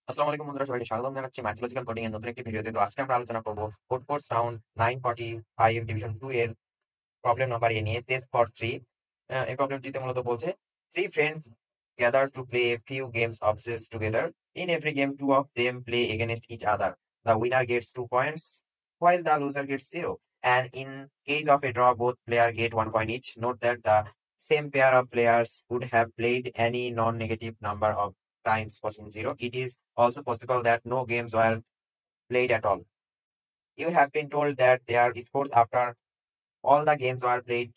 আসসালামু আলাইকুম বন্ধুরা, সবাইকে স্বাগতম জানাচ্ছি ম্যাথলজিক্যাল কোডিং এর নতুন একটি ভিডিওতে। তো আজকে আমরা আলোচনা করব কোড কোর্স রাউন্ড 945 ডিভিশন 2 এর প্রবলেম নাম্বার এ নিয়ে, টেস্ট ফর 3। এই প্রবলেমটিতে মূলত বলছে, three friends gather to play a few games of chess together. In every game two of them play against each other. The winner gets 2 points while the loser gets 0, and in case of a draw both player get 1 point each. Note that the same pair of players could have played any non-negative number of times possible 0. It is also possible that no games were played at all. You have been told that their scores after all the games were played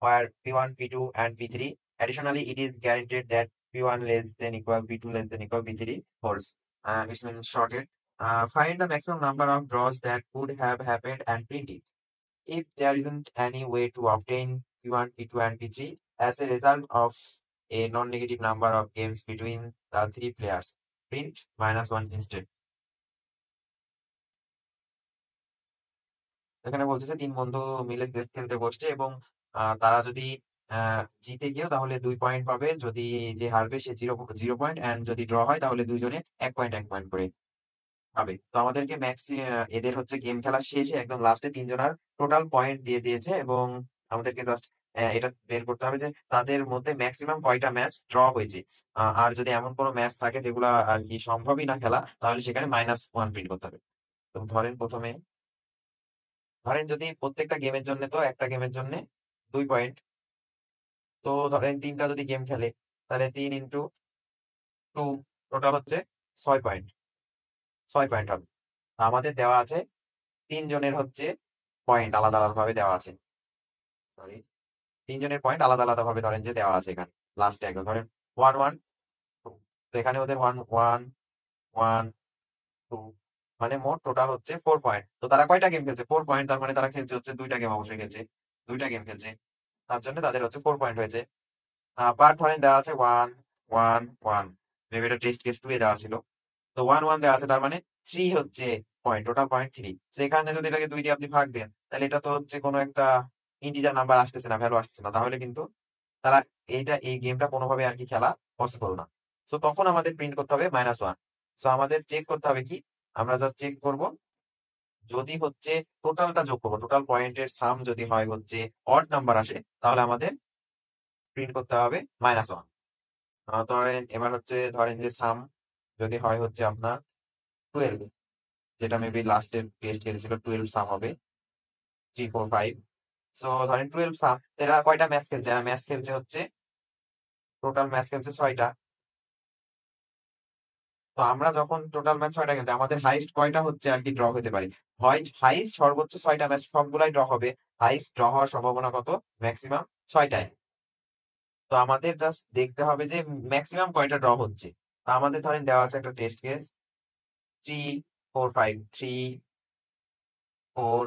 were P1, P2, and P3. Additionally, it is guaranteed that P1 less than equal P2 less than equal P3 holds. It's been shorted. Find the maximum number of draws that could have happened and print it. If there isn't any way to obtain P1, P2, and P3 as a result of a non-negative number of games between the three players, print -1 instead. এখানে বলছে যে ৩ বন্ধু মিলে chess খেলতে বসছে এবং তারা যদি জিতে গিয়েও তাহলে ২ পয়েন্ট পাবে। যদি যে হারবে সে 0 পয়েন্ট, অ্যান্ড যদি ড্র হয় তাহলে দুইজনে ১ পয়েন্ট ১ পয়েন্ট করে পাবে। তো আমাদেরকে এদের হচ্ছে গেম খেলার শেষে একদম লাস্টে ৩ জনার টোটাল পয়েন্ট দিয়ে দিয়েছে, এবং আমাদেরকে জাস্ট এটা বের করতে হবে যে তাদের মধ্যে ম্যাক্সিমাম কয়টা ম্যাচ ড্র হয়েছে। আর যদি এমন কোনো ম্যাচ থাকে যেগুলা আরকি সম্ভবই না খেলা, তাহলে সেখানে -1 প্রিন্ট করতে হবে। তো ধরেন যদি প্রত্যেকটা গেমের জন্য, তো একটা গেমের জন্য ২ পয়েন্ট, তো ধরেন ৩টা যদি গেম খেলে তাহলে ৩ ইন্টু 2 টোটাল হচ্ছে ৬ পয়েন্ট। ৬ পয়েন্ট হবে। আমাদের দেওয়া আছে ৩ জনের হচ্ছে পয়েন্ট আলাদা আলাদা ভাবে দেওয়া আছে। সরি, ৩ জনের পয়েন্ট আলাদা আলাদা ভাবে ধরেন যে দেওয়া আছে এখানে লাস্টে একদম ধরেন 1 1 2। তো এখানে ওদের 1 1 1 2, মানে মোট টোটাল হচ্ছে 4 পয়েন্ট। তো তারা কয়টা গেম খেলছে? 4 পয়েন্ট। তার মানে তারা খেলছে হচ্ছে 2টা গেম, অবশ্যই খেলছে 2টা গেম খেলছে। তার জন্য তাদের হচ্ছে 4 পয়েন্ট হয়েছে। পার ধরেন দেওয়া আছে 1 1 1। মেবি এটা টেস্ট কেস 2 এ দেওয়া ছিল। তো 1 1 দেওয়া আছে, তার মানে 3 হচ্ছে পয়েন্ট, টোটাল পয়েন্ট 3। সেখানে যদি এটাকে 2 দিয়ে আপনি ভাগ দেন, তাহলে এটা তো হচ্ছে কোনো একটা ইন্টিজার নাম্বার আসতেছে না, ভ্যালু আসতেছে না। তাহলে কিন্তু তারা এই গেমটা কোনোভাবে আর কি খেলা পসিবল না। সো তখন আমাদের প্রিন্ট করতে হবে -1। সো আমাদের চেক করতে হবে কি, আমরা জাস্ট চেক করব, যদি হচ্ছে টোটালটা যোগ করবো, টোটাল পয়েন্টের সাম যদি হয় হচ্ছে অড নাম্বার আসে, তাহলে আমাদের প্রিন্ট করতে হবে -1। ধরেন এবার হচ্ছে ধরেন যে সাম যদি হয় হচ্ছে আপনার 12, যেটা মেবি লাস্টের টেস্ট খেলছিল, 12 সাম হবে 3 4 5। সো ধরেন 12 সাম, এরা কয়টা ম্যাচ খেলছে? এরা ম্যাচ খেলছে হচ্ছে, টোটাল ম্যাচ খেলছে 6টা। তো আমরা যখন টোটাল ম্যাচ 6টা খেলছে, আমাদের হাইস্ট কয়টা হচ্ছে আর কি ড্র হতে পারে? হয় হাইস্ট সর্বোচ্চ 6টা ম্যাচ সবগুলাই ড্র হবে। হাইস্ট ড্র হওয়ার সম্ভাবনা কত? ম্যাক্সিমাম 6টায়। তো আমাদের জাস্ট দেখতে হবে যে ম্যাক্সিমাম কয়টা ড্র হচ্ছে। তো আমাদের ধরেন দেওয়া আছে একটা টেস্ট কেস 3 4 5 3 4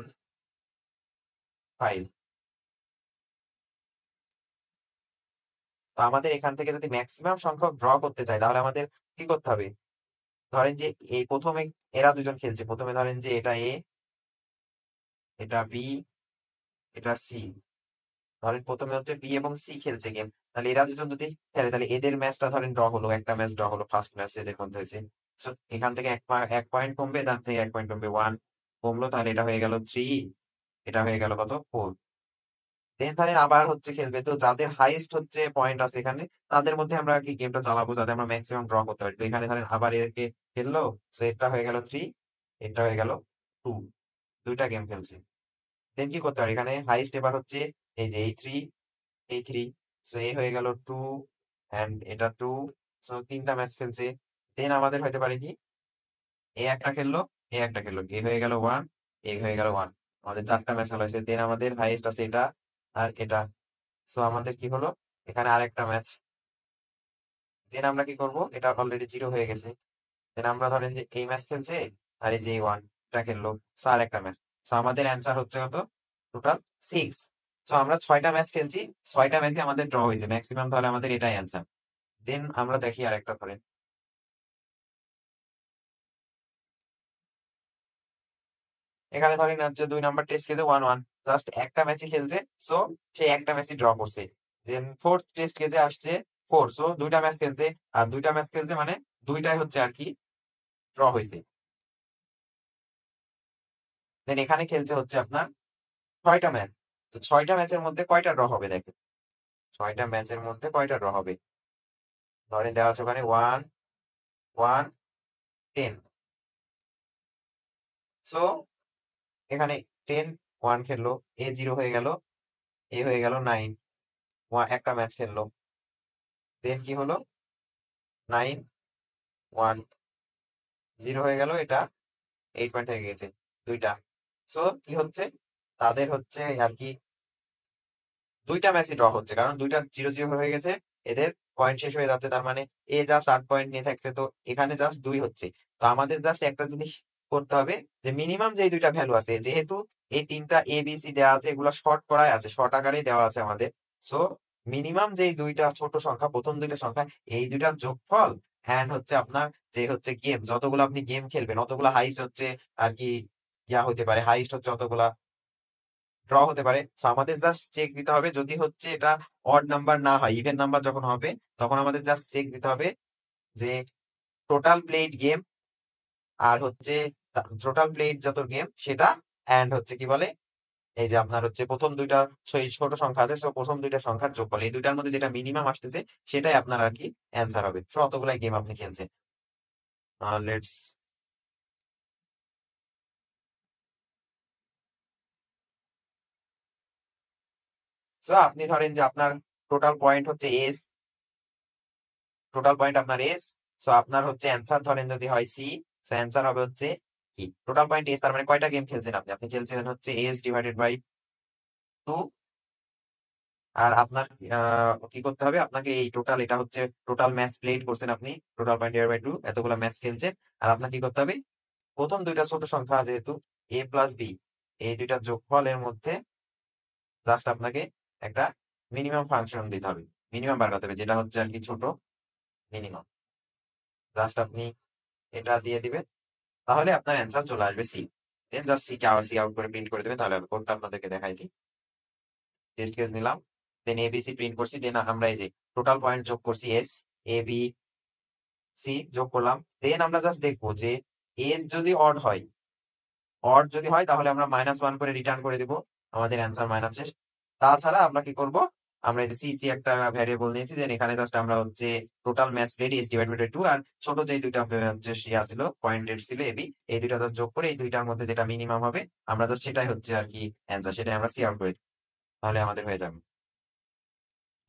5। তো আমাদের এখান থেকে যদি ম্যাক্সিমাম সংখ্যক ড্র করতে চাই, তাহলে আমাদের কি করতে হবে? ধরেন যে এই প্রথমে এরা দুজন খেলছে, প্রথমে ধরেন যে এটা এ, এটা বি, এটা সি। ধরেন প্রথমে হচ্ছে বি এবং সি খেলছে গেম। তাহলে এরা দুজন যদি খেলে, তাহলে এদের ম্যাচটা ধরেন ড্র হলো, একটা ম্যাচ ড্র হলো, ফার্স্ট ম্যাচ এদের মধ্যে হয়েছে। So, এখান থেকে 1 পয়েন্ট কমবে, এখান থেকে 1 পয়েন্ট কমবে, 1 কমলো, তাহলে এটা হয়ে গেল 3, এটা হয়ে গেল কত 4। দেন ধরেন আবার হচ্ছে খেলবে, তো যাদের হাইয়েস্ট হচ্ছে পয়েন্ট আছে এখানে, তাদের মধ্যে আমরা আর কি গেমটা চালাবো, যাতে আমরা ম্যাক্সিমাম ড্র করতে পারি। তো এখানে ধরেন আবার এরকে খেললো, সো এটা হয়ে গেল 3, এটা হয়ে গেল 2। 2টা গেম খেলছে। দেন কি করতে পারি? এখানে হাইয়েস্ট এবার হচ্ছে এই যে এই থ্রি। সো এ হয়ে গেল 2, অ্যান্ড এটা 2। সো 3টা ম্যাচ খেলছে। দেন আমাদের হতে পারে কি, এ একটা খেললো, এ একটা খেললো, এ হয়ে গেল 1, এ হয়ে গেল 1। আমাদের 4টা ম্যাচ খেলা হয়েছে। দেন আমাদের হাইয়েস্ট আছে এটা আর এটা। সো আমাদের কি হলো, এখানে আরেকটা ম্যাচ। দেন আমরা কি করব, এটা অলরেডি 0 হয়ে গেছে। দেন আমরা ধরেন যে এই ম্যাচ খেলছে, আর এই যে 1টা খেললো, সো আর একটা ম্যাচ। সো আমাদের অ্যান্সার হচ্ছে কত? টোটাল 6। সো আমরা 6টা ম্যাচ খেলছি, 6টা ম্যাচে আমাদের ড্র হয়েছে ম্যাক্সিমাম, তাহলে আমাদের এটাই অ্যান্সার। দেন আমরা দেখি আরেকটা ধরেন, এখানে ধরেন হচ্ছে 2 নাম্বার টেস্ট খেলছে 1 1, জাস্ট একটা ম্যাচই খেলছে। সো সেই একটা ম্যাচই ড্র করছে। দেন ফোর্থ টেস্ট খেলতে আসছে 4, সো 2টা ম্যাচ খেলছে, আর 2টা ম্যাচ খেলছে মানে দুইটাই হচ্ছে আর কি ড্র হয়েছে। দেন এখানে খেলছে হচ্ছে আপনার 6টা ম্যাচ। তো 6টা ম্যাচের মধ্যে কয়টা ড্র হবে দেখেন, 6টা ম্যাচের মধ্যে কয়টা ড্র হবে। ধরেন দেওয়া আছে ওখানে 1 1 10। সো এখানে 10 1 খেললো, A 0 হয়ে গেল, এ হয়ে গেল 9, একটা ম্যাচ খেললো। দেন কি হলো, 9 1 0 হয়ে গেল, এটা 8 পয়েন্ট হয়ে গেছে দুইটা। সো কি হচ্ছে, তাদের হচ্ছে আর কি দুইটা ম্যাচই ড্র হচ্ছে, কারণ দুইটা 0 0 হয়ে গেছে, এদের পয়েন্ট শেষ হয়ে যাচ্ছে। তার মানে এ জাস্ট 8 পয়েন্ট নিয়ে থাকছে, তো এখানে জাস্ট 2 হচ্ছে। তো আমাদের জাস্ট একটা জিনিস করতে হবে, যে মিনিমাম যে দুইটা ভ্যালু আছে, যেহেতু এই তিনটা ABC দেওয়া আছে, এগুলো শর্ট করাই আছে, শর্ট আকারেই দেওয়া আছে আমাদের। সো মিনিমাম যেই দুইটা ছোট সংখ্যা, প্রথম দুইটা সংখ্যা, এই দুইটার যোগফল এন্ড হচ্ছে আপনার যে হচ্ছে গেম, যতগুলো আপনি গেম খেলবেন অতগুলা হাইস্ট হচ্ছে আর কি ইয়া হতে পারে, হাইস্ট হচ্ছে অতগুলা ড্র হতে পারে। সো আমাদের জাস্ট চেক দিতে হবে, যদি হচ্ছে এটা অড নাম্বার না হয়, ইভেন নাম্বার যখন হবে, তখন আমাদের জাস্ট চেক দিতে হবে যে টোটাল প্লেড গেম, আর হচ্ছে টোটাল প্লেড যত গেম সেটা, এন্ড হচ্ছে কি বলে, এই যে আপনার হচ্ছে প্রথম দুইটা ছোট সংখ্যা আছে, প্রথম দুইটা সংখ্যার যোগফল, এই দুইটার মধ্যে যেটা মিনিমাম আসতেছে সেটাই আপনার আর কি অ্যান্সার হবে। সো অতগুলাই গেম আপনি খেলছেন। লেটস সো আপনি ধরেন যে আপনার টোটাল পয়েন্ট হচ্ছে এস, টোটাল পয়েন্ট আপনার এস। সো আপনার হচ্ছে অ্যান্সার ধরেন যদি হয় সি, সো অ্যান্সার হবে হচ্ছে কি, টোটাল পয়েন্ট এস, তার মানে কয়টা গেম খেলছেন আপনি, আপনি খেলছেন হচ্ছে এস ডিভাইডেড বাই 2। আর আপনার কি করতে হবে, আপনাকে এই টোটাল, এটা হচ্ছে টোটাল ম্যাচ প্লেড করছেন আপনি, টোটাল পয়েন্ট ডিভাইড বাই 2, এতগুলো ম্যাচ খেলছেন। আর আপনাকে কি করতে হবে, প্রথম দুইটা ছোট সংখ্যা যেহেতু A+B, এই দুইটা যোগফলের মধ্যে জাস্ট আপনাকে একটা মিনিমাম ফাংশন দিতে হবে, মিনিমাম বার করতে হবে, যেটা হচ্ছে আর কি ছোট মিনিমাম। জাস্ট আপনি এটা দিয়ে দিবেন, তাহলে আপনার অ্যান্সার চলে আসবে সি। দেন জাস্ট সি কে আবার সি আউট করে প্রিন্ট করে দেবেন, তাহলে কোডটা আপনাদেরকে দেখাই দিই। টেস্ট কেস নিলাম, দেন ABC প্রিন্ট করছি, দেন আমরা এই যে টোটাল পয়েন্ট যোগ করছি ABC যোগ করলাম। দেন আমরা জাস্ট দেখবো যে এর যদি অড হয়, অড যদি হয় তাহলে আমরা -1 করে রিটার্ন করে দিব, আমাদের অ্যান্সার মাইনাস শেষ। তাছাড়া আমরা কি করব, আমরা এই যে সি একটা ভ্যারিয়েবল নিয়েছি, দেন এখানে জাস্ট আমরা হচ্ছে total match played as divide by 2, আর ছোট যে দুইটা যে ইয়া ছিল পয়েন্টেড ছিল এবি, এই দুইটা জাস্ট যোগ করে এই দুইটার মধ্যে যেটা মিনিমাম হবে, আমরা জাস্ট সেটাই হচ্ছে আর কি অ্যান্সার, সেটাই আমরা সি আউট করে দিই, তাহলে আমাদের হয়ে যাবে।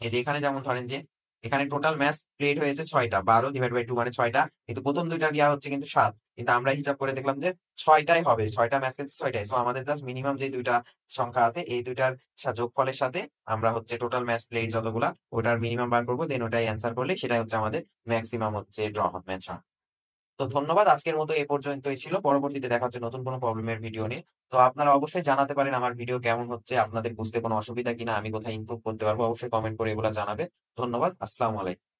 এই যে এখানে যেমন ধরেন যে এখানে টোটাল ম্যাচ প্লেড হয়েছে 6টা, 12 ডিভাইড বাই 2 মানে 6টা, কিন্তু প্রথম দুইটা গিয়া হচ্ছে কিন্তু 7, কিন্তু আমরা হিসাব করে দেখলাম যে 6টাই হবে, 6টা ম্যাচ কিন্তু 6টাই। সো আমাদের জাস্ট মিনিমাম যে দুইটা সংখ্যা আছে, এই দুইটার যোগফলের সাথে আমরা হচ্ছে টোটাল ম্যাচ প্লেড যতগুলা, ওটার মিনিমাম বার করবো, দেন ওটাই অ্যান্সার করলে সেটাই হচ্ছে আমাদের ম্যাক্সিমাম হচ্ছে ড্র ম্যাচ। তো ধন্যবাদ, আজকের মতো এ পর্যন্তই ছিল, পরবর্তীতে দেখা হচ্ছে নতুন কোনো প্রবলেমের ভিডিও নিয়ে। তো আপনারা অবশ্যই জানাতে পারেন আমার ভিডিও কেমন হচ্ছে, আপনাদের বুঝতে কোনো অসুবিধা কিনা, আমি কোথায় ইমপ্রুভ করতে পারবো, অবশ্যই কমেন্ট করে এগুলো জানাবে। ধন্যবাদ, আসসালামু আলাইকুম।